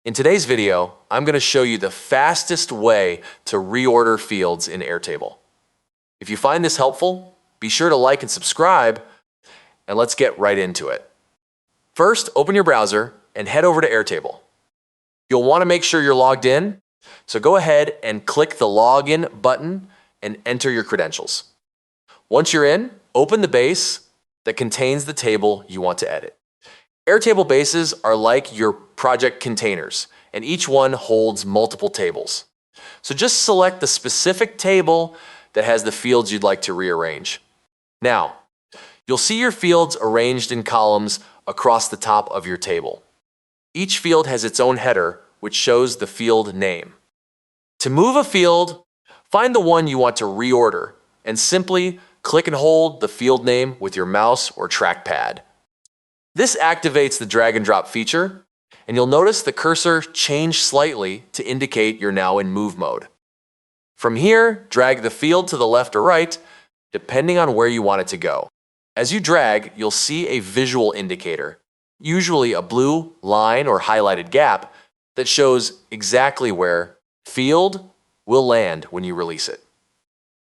In today's video, I'm going to show you the fastest way to reorder fields in Airtable. If you find this helpful, be sure to like and subscribe, and let's get right into it. First, open your browser and head over to Airtable. You'll want to make sure you're logged in, so go ahead and click the Login button and enter your credentials. Once you're in, open the base that contains the table you want to edit. Airtable bases are like your project containers, and each one holds multiple tables. So just select the specific table that has the fields you'd like to rearrange. Now, you'll see your fields arranged in columns across the top of your table. Each field has its own header, which shows the field name. To move a field, find the one you want to reorder and simply click and hold the field name with your mouse or trackpad. This activates the drag and drop feature, and you'll notice the cursor change slightly to indicate you're now in move mode. From here, drag the field to the left or right, depending on where you want it to go. As you drag, you'll see a visual indicator, usually a blue line or highlighted gap, that shows exactly where field will land when you release it.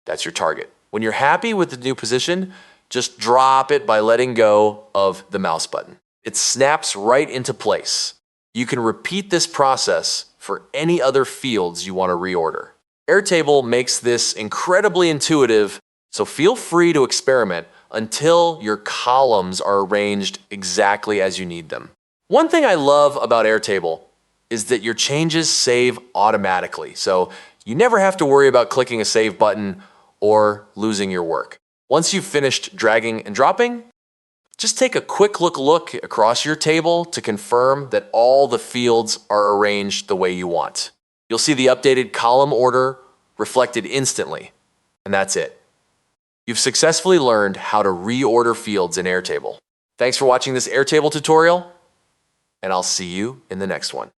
That's your target. When you're happy with the new position, just drop it by letting go of the mouse button. It snaps right into place. You can repeat this process for any other fields you want to reorder. Airtable makes this incredibly intuitive, so feel free to experiment until your columns are arranged exactly as you need them. One thing I love about Airtable is that your changes save automatically, so you never have to worry about clicking a save button or losing your work. Once you've finished dragging and dropping, just take a quick look across your table to confirm that all the fields are arranged the way you want. You'll see the updated column order reflected instantly, and that's it. You've successfully learned how to reorder fields in Airtable. Thanks for watching this Airtable tutorial, and I'll see you in the next one.